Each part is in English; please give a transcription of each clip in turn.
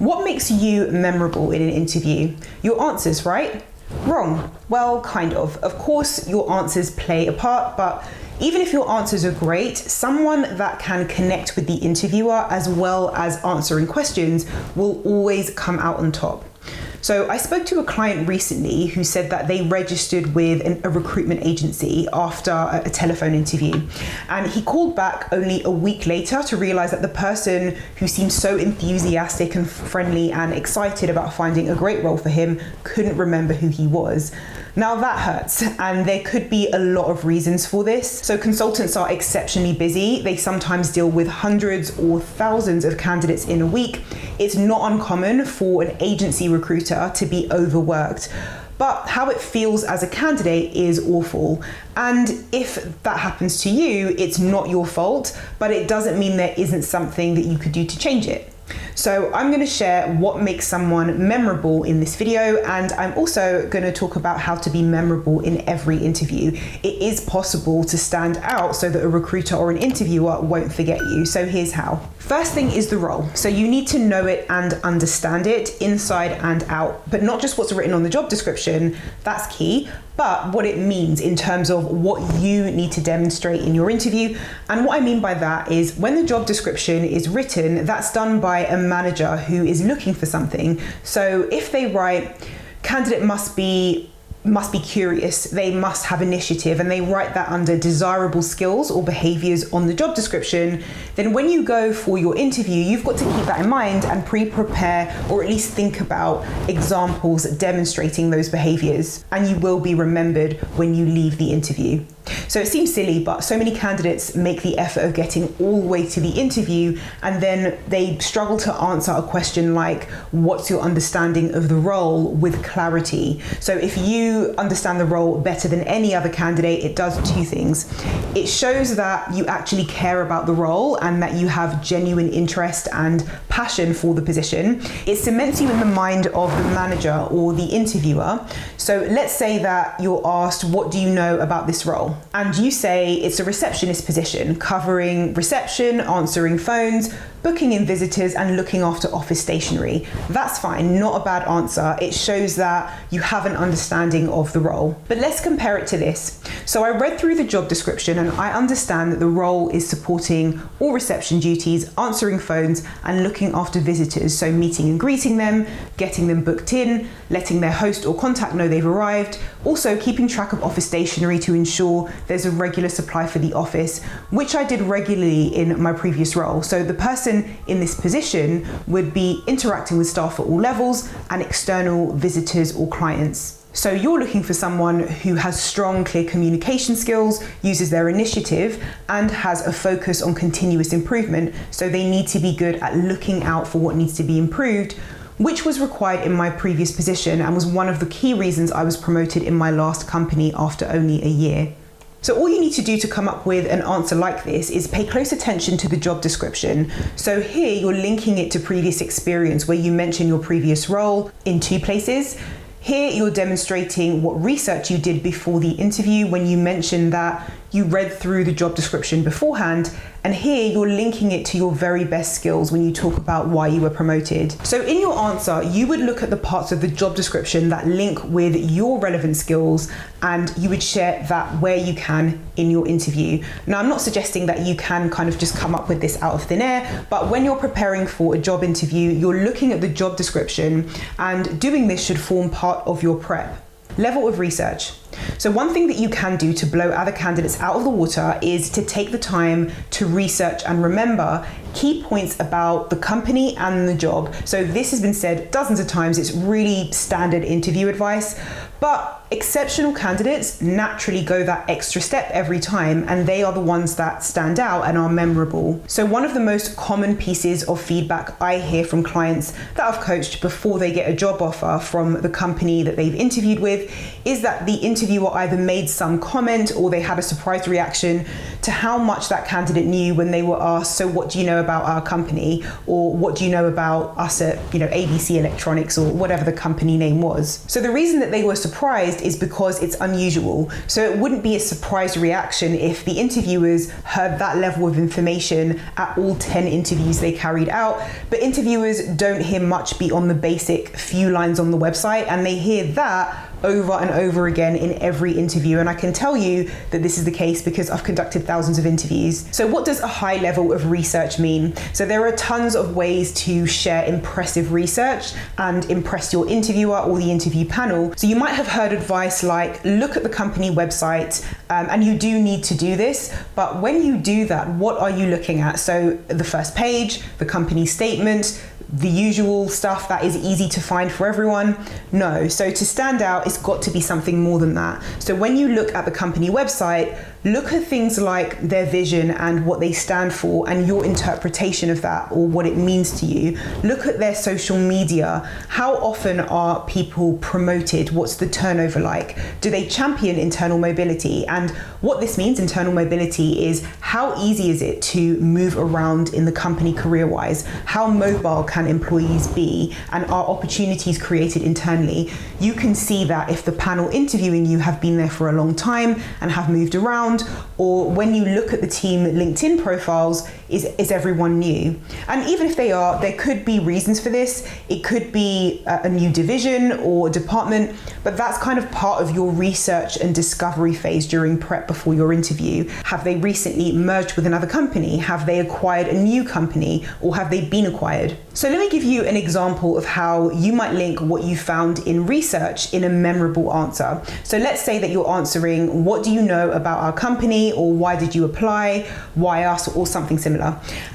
What makes you memorable in an interview? Your answers, right? Wrong. Well, kind of. Of course, your answers play a part, but even if your answers are great, someone that can connect with the interviewer as well as answering questions will always come out on top. So I spoke to a client recently who said that they registered with a recruitment agency after a telephone interview. And he called back only a week later to realize that the person who seemed so enthusiastic and friendly and excited about finding a great role for him couldn't remember who he was. Now that hurts, and there could be a lot of reasons for this. So consultants are exceptionally busy. They sometimes deal with hundreds or thousands of candidates in a week. It's not uncommon for an agency recruiter to be overworked. But how it feels as a candidate is awful. And if that happens to you, it's not your fault, but it doesn't mean there isn't something that you could do to change it. So I'm going to share what makes someone memorable in this video, and I'm also going to talk about how to be memorable in every interview. It is possible to stand out so that a recruiter or an interviewer won't forget you. So here's how. First thing is the role. So you need to know it and understand it inside and out, but not just what's written on the job description. That's key, but what it means in terms of what you need to demonstrate in your interview. And what I mean by that is when the job description is written, that's done by a manager who is looking for something. So if they write, candidate must be curious, they must have initiative, and they write that under desirable skills or behaviors on the job description, then when you go for your interview, you've got to keep that in mind and pre-prepare, or at least think about examples demonstrating those behaviors, and you will be remembered when you leave the interview. So it seems silly, but so many candidates make the effort of getting all the way to the interview, and then they struggle to answer a question like, what's your understanding of the role, with clarity. So if you understand the role better than any other candidate, it does two things. It shows that you actually care about the role and that you have genuine interest and passion for the position. It cements you in the mind of the manager or the interviewer. So let's say that you're asked, what do you know about this role? And you say it's a receptionist position, covering reception, answering phones, booking in visitors, and looking after office stationery. That's fine, not a bad answer. It shows that you have an understanding of the role. But let's compare it to this. So I read through the job description and I understand that the role is supporting all reception duties, answering phones, and looking after visitors. So meeting and greeting them, getting them booked in, letting their host or contact know they've arrived, also keeping track of office stationery to ensure there's a regular supply for the office, which I did regularly in my previous role. So the person in this position would be interacting with staff at all levels and external visitors or clients. So you're looking for someone who has strong, clear communication skills, uses their initiative, and has a focus on continuous improvement. So they need to be good at looking out for what needs to be improved, which was required in my previous position and was one of the key reasons I was promoted in my last company after only a year. So all you need to do to come up with an answer like this is pay close attention to the job description. So here you're linking it to previous experience where you mention your previous role in two places. Here you're demonstrating what research you did before the interview when you mention that you read through the job description beforehand, and here you're linking it to your very best skills when you talk about why you were promoted. So in your answer, you would look at the parts of the job description that link with your relevant skills, and you would share that where you can in your interview. Now, I'm not suggesting that you can kind of just come up with this out of thin air, but when you're preparing for a job interview, you're looking at the job description, and doing this should form part of your prep. Level of research. So one thing that you can do to blow other candidates out of the water is to take the time to research and remember key points about the company and the job. So this has been said dozens of times, it's really standard interview advice, but exceptional candidates naturally go that extra step every time, and they are the ones that stand out and are memorable. So one of the most common pieces of feedback I hear from clients that I've coached before they get a job offer from the company that they've interviewed with is that the interviewer either made some comment or they had a surprise reaction to how much that candidate knew when they were asked, so what do you know about our company? Or what do you know about us at, ABC Electronics, or whatever the company name was. So the reason that they were surprised is because it's unusual. So it wouldn't be a surprise reaction if the interviewers heard that level of information at all 10 interviews they carried out. But interviewers don't hear much beyond the basic few lines on the website, and they hear that over and over again in every interview. And I can tell you that this is the case because I've conducted thousands of interviews. So what does a high level of research mean? So there are tons of ways to share impressive research and impress your interviewer or the interview panel. So you might have heard advice like, look at the company website, and you do need to do this. But when you do that, what are you looking at? So the first page, the company statement, the usual stuff that is easy to find for everyone? No. So to stand out, it's got to be something more than that. So when you look at the company website, look at things like their vision and what they stand for and your interpretation of that, or what it means to you. Look at their social media. How often are people promoted? What's the turnover like? Do they champion internal mobility? And what this means, internal mobility, is how easy is it to move around in the company career-wise? How mobile can employees be? And are opportunities created internally? You can see that if the panel interviewing you have been there for a long time and have moved around, or when you look at the team LinkedIn profiles, is everyone new? And even if they are, there could be reasons for this. It could be a new division or department, but that's kind of part of your research and discovery phase during prep before your interview. Have they recently merged with another company? Have they acquired a new company, or have they been acquired? So let me give you an example of how you might link what you found in research in a memorable answer. So let's say that you're answering, what do you know about our company, or why did you apply, why us, or something similar.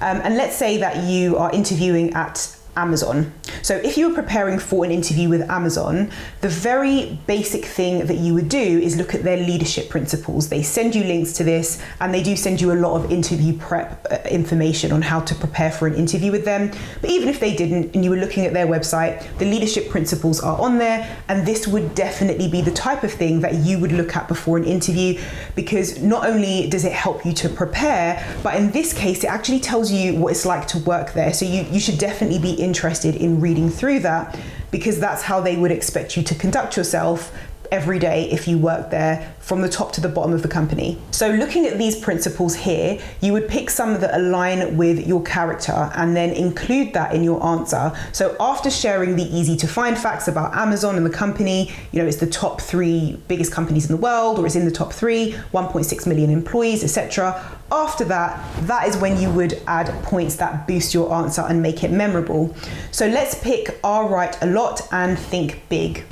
And let's say that you are interviewing at Amazon. So if you were preparing for an interview with Amazon, the very basic thing that you would do is look at their leadership principles. They send you links to this, and they do send you a lot of interview prep information on how to prepare for an interview with them. But even if they didn't, and you were looking at their website, the leadership principles are on there, and this would definitely be the type of thing that you would look at before an interview, because not only does it help you to prepare, but in this case, it actually tells you what it's like to work there. So you should definitely be interested in reading through that, because that's how they would expect you to conduct yourself every day if you work there, from the top to the bottom of the company. So looking at these principles here, you would pick some that align with your character and then include that in your answer. So after sharing the easy to find facts about Amazon and the company, it's the top 3 biggest companies in the world, or it's in the top 3, 1.6 million employees, etc. After that is when you would add points that boost your answer and make it memorable. So let's pick are right a lot and think big.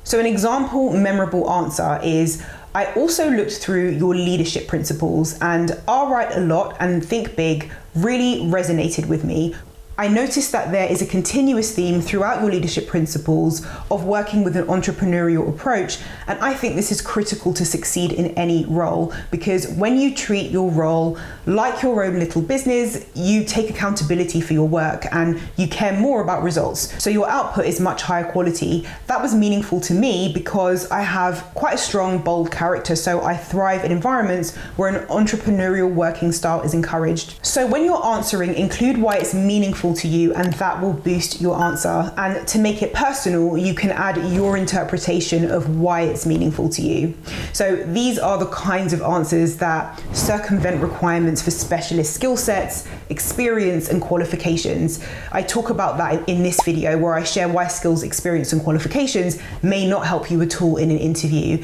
So an example memorable answer is, I also looked through your leadership principles, and are right a lot and think big really resonated with me. I noticed that there is a continuous theme throughout your leadership principles of working with an entrepreneurial approach, and I think this is critical to succeed in any role, because when you treat your role like your own little business, you take accountability for your work and you care more about results. So your output is much higher quality. That was meaningful to me because I have quite a strong, bold character, so I thrive in environments where an entrepreneurial working style is encouraged. So when you're answering, include why it's meaningful to you, and that will boost your answer. And to make it personal, you can add your interpretation of why it's meaningful to you. So these are the kinds of answers that circumvent requirements for specialist skill sets, experience, and qualifications. I talk about that in this video, where I share why skills, experience, and qualifications may not help you at all in an interview.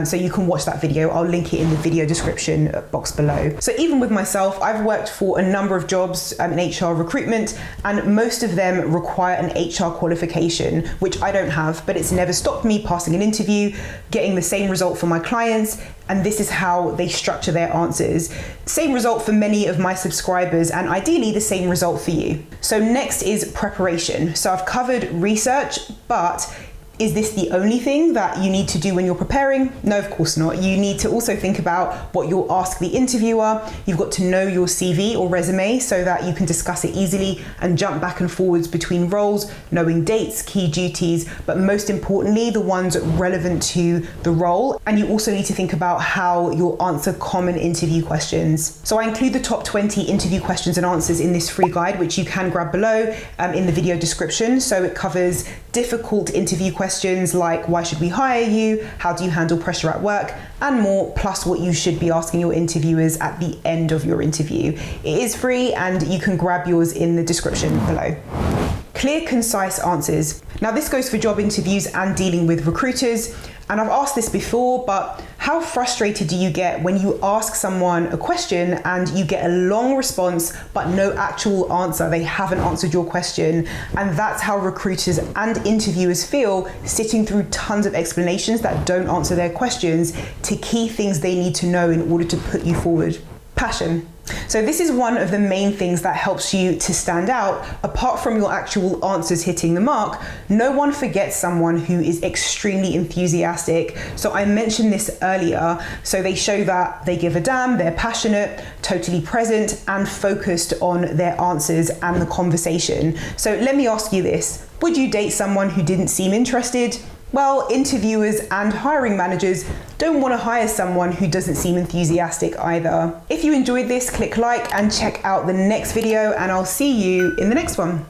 So you can watch that video. I'll link it in the video description box below. So even with myself, I've worked for a number of jobs in HR recruitment, and most of them require an HR qualification, which I don't have, but it's never stopped me passing an interview, getting the same result for my clients, and this is how they structure their answers. Same result for many of my subscribers, and ideally the same result for you. So next is preparation. So I've covered research, but Is this the only thing that you need to do when you're preparing? No, of course not. You need to also think about what you'll ask the interviewer. You've got to know your CV or resume so that you can discuss it easily and jump back and forwards between roles, knowing dates, key duties, but most importantly, the ones relevant to the role. And you also need to think about how you'll answer common interview questions. So I include the top 20 interview questions and answers in this free guide, which you can grab below in the video description. So it covers difficult interview questions like why should we hire you, how do you handle pressure at work, and more, plus what you should be asking your interviewers at the end of your interview. It is free and you can grab yours in the description below. Clear, concise answers. Now this goes for job interviews and dealing with recruiters. And I've asked this before, but how frustrated do you get when you ask someone a question and you get a long response, but no actual answer? They haven't answered your question. And that's how recruiters and interviewers feel, sitting through tons of explanations that don't answer their questions to key things they need to know in order to put you forward. Passion. So this is one of the main things that helps you to stand out. Apart from your actual answers hitting the mark, no one forgets someone who is extremely enthusiastic. So I mentioned this earlier. So they show that they give a damn, they're passionate, totally present, and focused on their answers and the conversation. So let me ask you this. Would you date someone who didn't seem interested? Well, interviewers and hiring managers don't want to hire someone who doesn't seem enthusiastic either. If you enjoyed this, click like and check out the next video, and I'll see you in the next one.